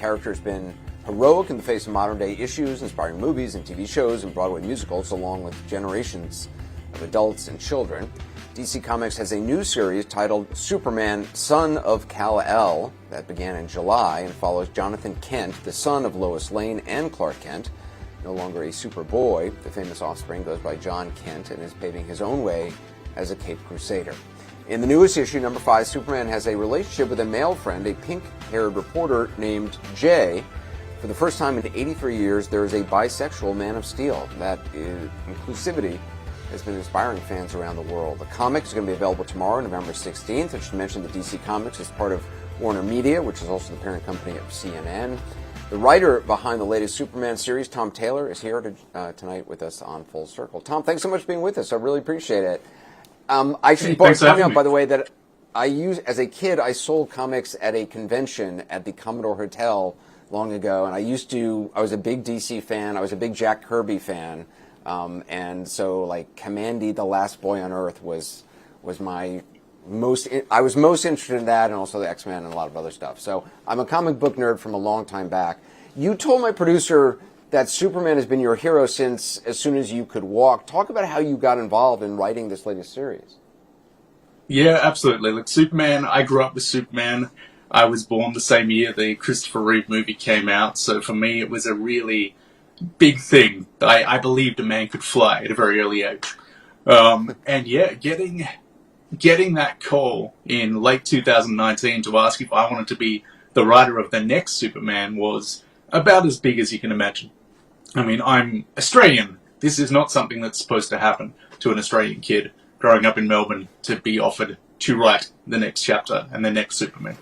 Character has been heroic in the face of modern-day issues, inspiring movies and TV shows and Broadway musicals, along with generations of adults and children. DC Comics has a new series titled Superman, Son of Kal-El, that began in July and follows Jonathan Kent, the son of Lois Lane and Clark Kent. No longer a Superboy, the famous offspring goes by John Kent and is paving his own way as a Caped Crusader. In the newest issue, number 5, Superman has a relationship with a male friend, a pink-haired reporter named Jay. For the first time in 83 years, there is a bisexual Man of Steel. That inclusivity has been inspiring fans around the world. The comic is going to be available tomorrow, November 16th. I should mention that DC Comics is part of Warner Media, which is also the parent company of CNN. The writer behind the latest Superman series, Tom Taylor, is here tonight with us on Full Circle. Tom, thanks so much for being with us. I really appreciate it. I should point out, by the way, that as a kid, I sold comics at a convention at the Commodore Hotel long ago, and I was a big DC fan. I was a big Jack Kirby fan. And so, like, Kamandi, the Last Boy on Earth was my I was most interested in that, and also the X-Men and a lot of other stuff. So I'm a comic book nerd from a long time back. You told my producer that Superman has been your hero since as soon as you could walk. Talk about how you got involved in writing this latest series. Yeah, absolutely. Look, Superman, I grew up with Superman. I was born the same year the Christopher Reeve movie came out, so for me it was a really big thing. I believed a man could fly at a very early age. And yeah, getting that call in late 2019 to ask if I wanted to be the writer of the next Superman was about as big as you can imagine. I mean, I'm Australian. This is not something that's supposed to happen to an Australian kid growing up in Melbourne to be offered to write the next chapter and the next Superman.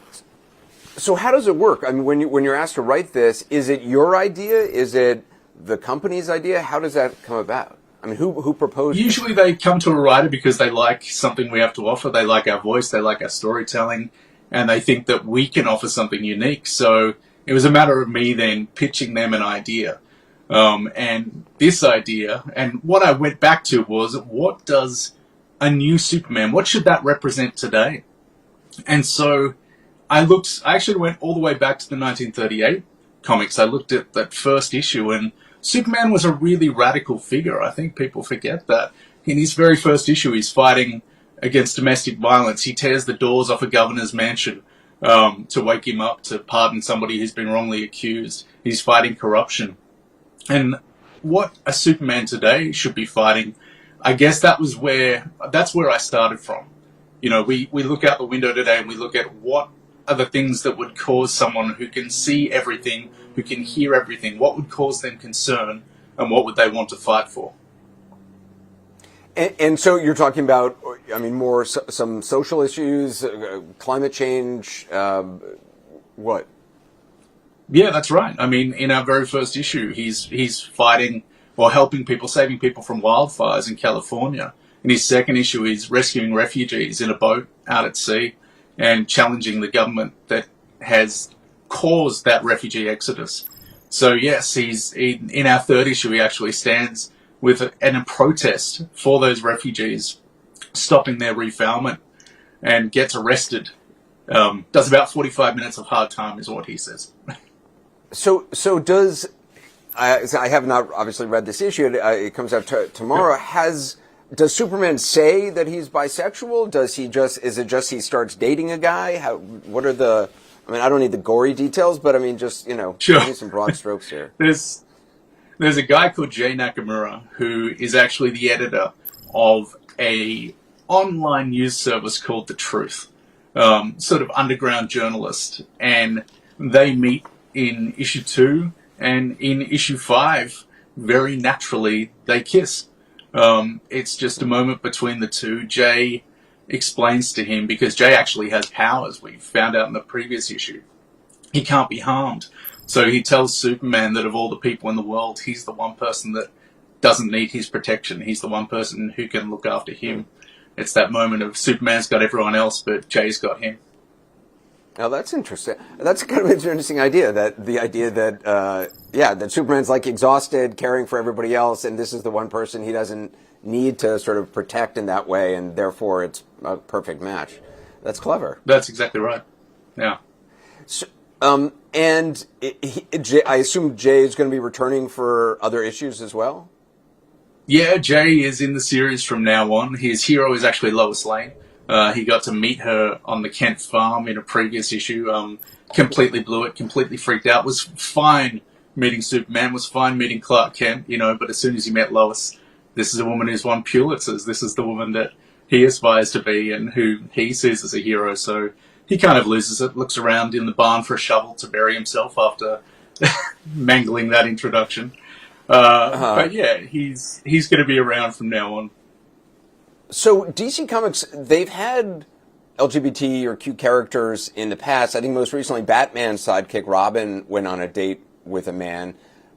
So how does it work? I mean, when you're asked to write this, is it your idea? Is it the company's idea? How does that come about? I mean, who proposed Usually they come to a writer because they like something we have to offer. They like our voice, they like our storytelling, and they think that we can offer something unique. So it was a matter of me then pitching them an idea. And this idea, and what I went back to was, what does a new Superman, what should that represent today? And so I actually went all the way back to the 1938 comics. I looked at that first issue, and Superman was a really radical figure. I think people forget that. In his very first issue, he's fighting against domestic violence. He tears the doors off a governor's mansion to wake him up to pardon somebody who's been wrongly accused. He's fighting corruption. And what a Superman today should be fighting, I guess that's where I started from. You know, we look out the window today and we look at what are the things that would cause someone who can see everything, who can hear everything, what would cause them concern, and what would they want to fight for? And so you're talking about, I mean, more some social issues, climate change, what? Yeah, that's right. I mean, in our very first issue, he's fighting or helping people, saving people from wildfires in California. In his second issue, he's rescuing refugees in a boat out at sea and challenging the government that has caused that refugee exodus. So yes, in our third issue, he actually stands with a protest for those refugees, stopping their refoulement, and gets arrested. Does about 45 minutes of hard time, is what he says. So does I have not obviously read this issue. It comes out tomorrow. Does Superman say that he's bisexual? Is it just he starts dating a guy? What are the? I mean, I don't need the gory details, but I mean, just Sure. Give me some broad strokes here. There's a guy called Jay Nakamura who is actually the editor of a online news service called The Truth, sort of underground journalist, and they meet in issue 2, and in issue 5, very naturally they kiss. It's just a moment between the two. Jay explains to him, because Jay actually has powers, we found out in the previous issue. He can't be harmed. So he tells Superman that of all the people in the world, he's the one person that doesn't need his protection. He's the one person who can look after him. It's that moment of Superman's got everyone else, but Jay's got him. Now that's interesting. That's kind of an interesting idea. That Superman's like exhausted, caring for everybody else, and this is the one person he doesn't need to sort of protect in that way, and therefore it's a perfect match. That's clever. That's exactly right. Yeah. So, And I assume Jay is going to be returning for other issues as well? Yeah, Jay is in the series from now on. His hero is actually Lois Lane. He got to meet her on the Kent farm in a previous issue. Completely blew it, completely freaked out. Was fine meeting Superman, was fine meeting Clark Kent, but as soon as he met Lois, this is a woman who's won Pulitzers. This is the woman that he aspires to be and who he sees as a hero. So he kind of loses it, looks around in the barn for a shovel to bury himself after mangling that introduction. But yeah, he's going to be around from now on. So DC Comics, they've had LGBT or Q characters in the past. I think most recently Batman's sidekick Robin went on a date with a man.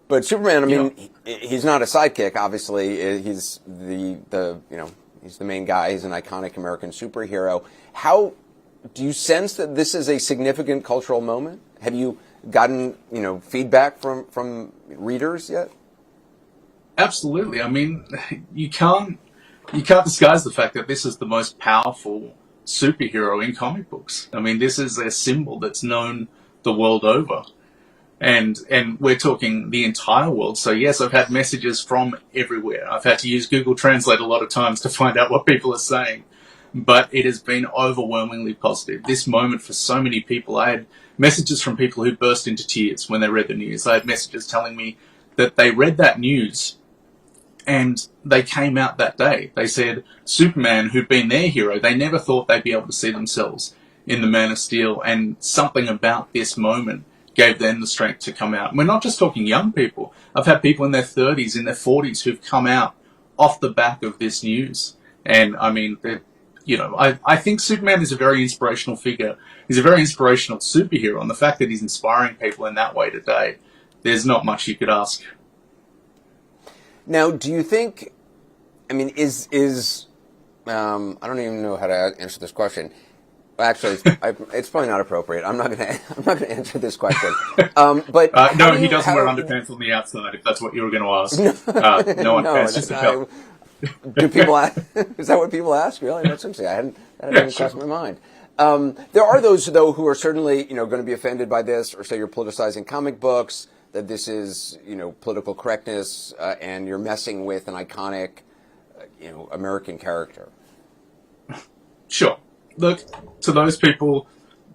But Superman, I mean, he's not a sidekick, obviously. He's he's the main guy. He's an iconic American superhero. How do you sense that this is a significant cultural moment? Have you gotten, feedback from readers yet? Absolutely. I mean, you can't disguise the fact that this is the most powerful superhero in comic books. I mean, this is a symbol that's known the world over. And we're talking the entire world. So yes, I've had messages from everywhere. I've had to use Google Translate a lot of times to find out what people are saying. But it has been overwhelmingly positive. This moment for so many people, I had messages from people who burst into tears when they read the news. I had messages telling me that they read that news and they came out that day. They said Superman, who'd been their hero, they never thought they'd be able to see themselves in the Man of Steel, and something about this moment gave them the strength to come out. And we're not just talking young people. I've had people in their 30s, in their 40s who've come out off the back of this news. And I mean, I think Superman is a very inspirational figure. He's a very inspirational superhero, and the fact that he's inspiring people in that way today, there's not much you could ask. Now, do you think, I mean, I don't even know how to answer this question. Actually, it's probably not appropriate. I'm not going to answer this question. But no, he doesn't wear underpants on the outside. If that's what you were going to ask. No underpants, just a belt. Do people ask? Is that what people ask? Really? That's interesting. That hadn't even crossed my mind. There are those though who are certainly going to be offended by this, or say you're politicizing comic books, that this is political correctness, and you're messing with an iconic American character. Sure. Look, to those people,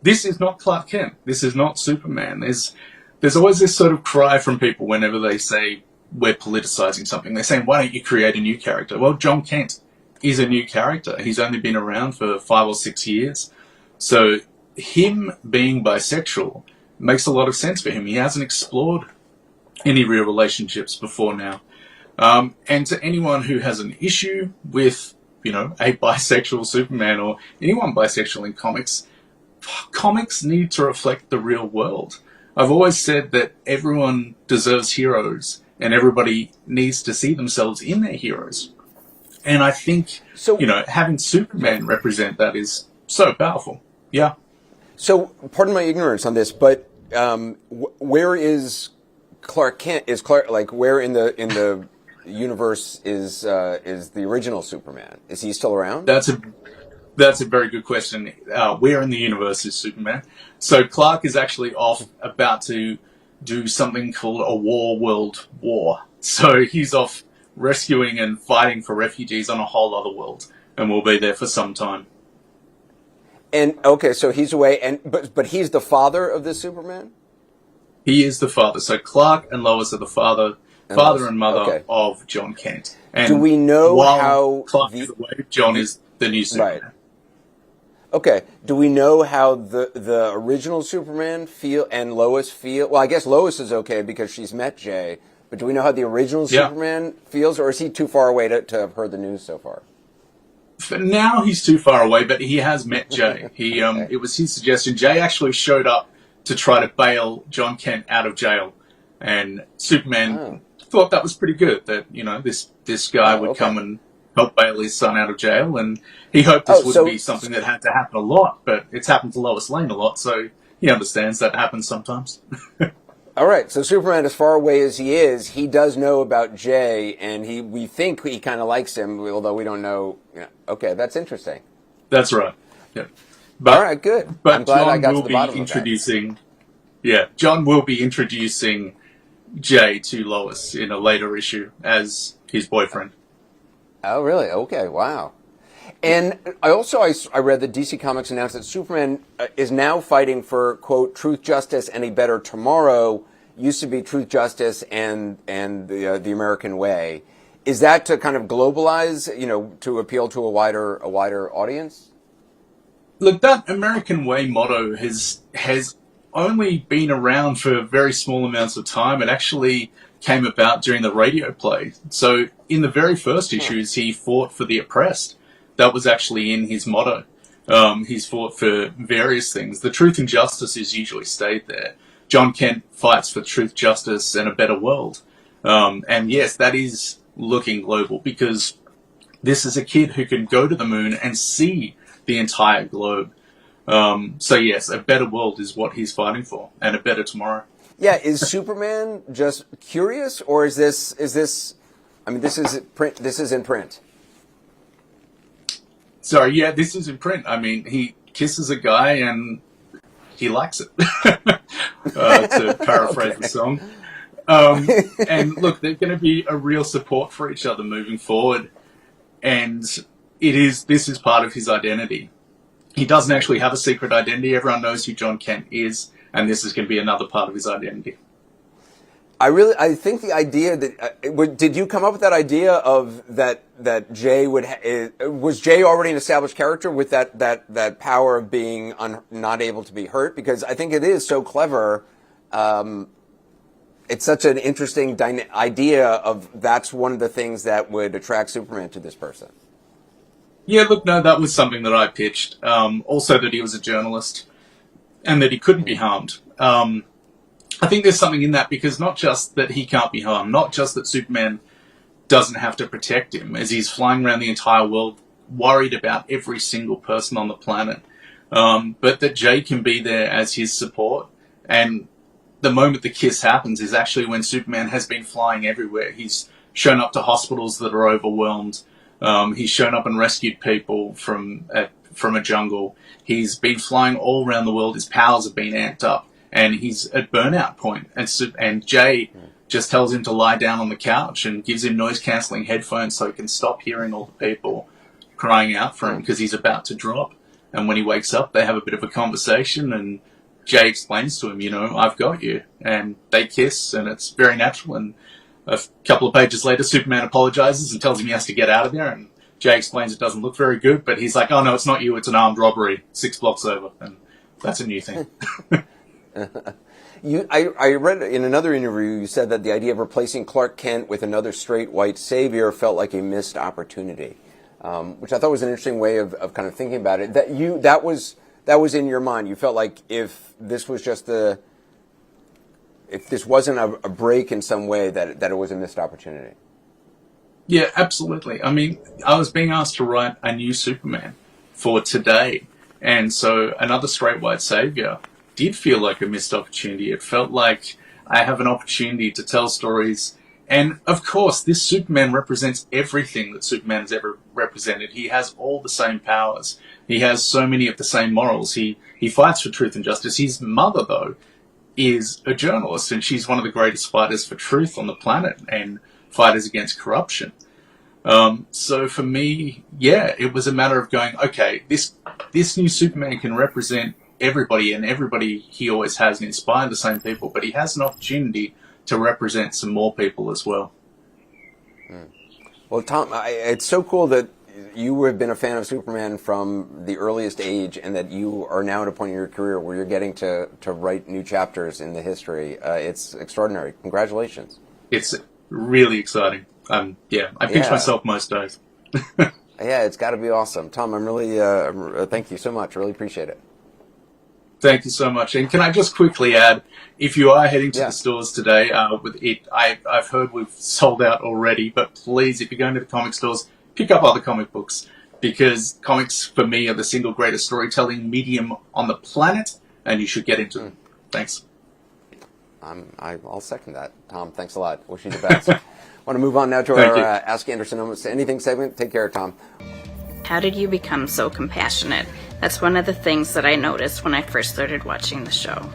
this is not Clark Kent. This is not Superman. There's always this sort of cry from people whenever they say we're politicizing something. They're saying, why don't you create a new character? Well, John Kent is a new character. He's only been around for 5 or 6 years. So him being bisexual makes a lot of sense for him. He hasn't explored any real relationships before now. And to anyone who has an issue with a bisexual Superman or anyone bisexual in comics, comics need to reflect the real world. I've always said that everyone deserves heroes and everybody needs to see themselves in their heroes. And I think, having Superman represent that is so powerful. Yeah. So, pardon my ignorance on this, but where is Clark Kent? Where in the universe is the original Superman? Is he still around? That's a very good question. Where in the universe is Superman? So Clark is actually off about to do something called a world war. So he's off rescuing and fighting for refugees on a whole other world, and will be there for some time. And okay, so he's away, but he's the father of this Superman? He is the father. So Clark and Lois are the father and mother of John Kent. And do we know how Clark is away, John is the new Superman. Right. Okay. Do we know how the original Superman feel and Lois feel? Well, I guess Lois is okay because she's met Jay. But do we know how the original Superman feels, or is he too far away to have heard the news so far? For now, he's too far away, but he has met Jay. It was his suggestion. Jay actually showed up to try to bail John Kent out of jail, and Superman thought that was pretty good. That this guy would come and help bail his son out of jail, and he hoped this wouldn't be something that had to happen a lot. But it's happened to Lois Lane a lot, so he understands that happens sometimes. All right, so Superman, as far away as he is, he does know about Jay, and we think he kind of likes him, although we don't know. Okay, that's interesting. That's right. Yeah. But, all right, good. But I'm glad John I got will to the bottom be introducing. Yeah, John will be introducing Jay to Lois in a later issue as his boyfriend. Oh, really? Okay, wow. And I read that DC Comics announced that Superman is now fighting for, quote, truth, justice, and a better tomorrow. Used to be truth, justice, and the American way. Is that to kind of globalize, to appeal to a wider audience? Look, that American way motto has only been around for very small amounts of time. It actually came about during the radio play. So in the very first issues, he fought for the oppressed. That was actually in his motto. He's fought for various things. The truth and justice has usually stayed there. John Kent fights for truth, justice, and a better world. And yes, that is looking global, because this is a kid who can go to the moon and see the entire globe. So yes, a better world is what he's fighting for, and a better tomorrow. Yeah, is Superman just curious, or is this? I mean, this is print. This is in print. Sorry, yeah, this is in print. I mean, he kisses a guy and he likes it. To paraphrase the song. And look, they're going to be a real support for each other moving forward, and this is part of his identity. He doesn't actually have a secret identity. Everyone knows who John Kent is, and this is going to be another part of his identity. I think the idea that did you come up with that idea of that Jay was Jay already an established character with that power of being not able to be hurt? Because I think it is so clever. It's such an interesting idea of that's one of the things that would attract Superman to this person. Yeah, look, no, that was something that I pitched. Also that he was a journalist and that he couldn't be harmed. I think there's something in that, because not just that he can't be harmed, not just that Superman doesn't have to protect him as he's flying around the entire world worried about every single person on the planet, but that Jay can be there as his support. And the moment the kiss happens is actually when Superman has been flying everywhere. He's shown up to hospitals that are overwhelmed. He's shown up and rescued people from a jungle. He's been flying all around the world. His powers have been amped up, and he's at burnout point. And Jay just tells him to lie down on the couch and gives him noise-cancelling headphones so he can stop hearing all the people crying out for him because he's about to drop. And when he wakes up, they have a bit of a conversation, and Jay explains to him, I've got you. And they kiss, and it's very natural. And a couple of pages later, Superman apologizes and tells him he has to get out of there. And Jay explains it doesn't look very good, but he's like, oh, no, it's not you. It's an armed robbery 6 blocks over. And that's a new thing. I read in another interview you said that the idea of replacing Clark Kent with another straight white savior felt like a missed opportunity, which I thought was an interesting way of kind of thinking about it. That was in your mind. You felt like if this was just if this wasn't a break in some way, that it was a missed opportunity. Yeah, absolutely. I mean, I was being asked to write a new Superman for today, and so another straight white savior did feel like a missed opportunity. It felt like I have an opportunity to tell stories. And of course, this Superman represents everything that Superman has ever represented. He has all the same powers. He has so many of the same morals. He fights for truth and justice. His mother, though, is a journalist, and she's one of the greatest fighters for truth on the planet and fighters against corruption. So for me, yeah, it was a matter of going, okay, this new Superman can represent everybody, and everybody he always has, and inspire the same people, but he has an opportunity to represent some more people as well. Well, Tom, it's so cool that you have been a fan of Superman from the earliest age, and that you are now at a point in your career where you're getting to write new chapters in the history. It's extraordinary. Congratulations. It's really exciting. I pinch myself most days. Yeah, it's got to be awesome. Tom, I'm really, thank you so much. I really appreciate it. Thank you so much. And can I just quickly add, if you are heading to the stores today, I've heard we've sold out already, but please, if you're going to the comic stores, pick up other comic books, because comics, for me, are the single greatest storytelling medium on the planet, and you should get into them. Thanks. I'll second that. Tom, thanks a lot. Wish you the best. I want to move on now to our Ask Anderson Almost Anything segment. Take care, Tom. How did you become so compassionate? That's one of the things that I noticed when I first started watching the show.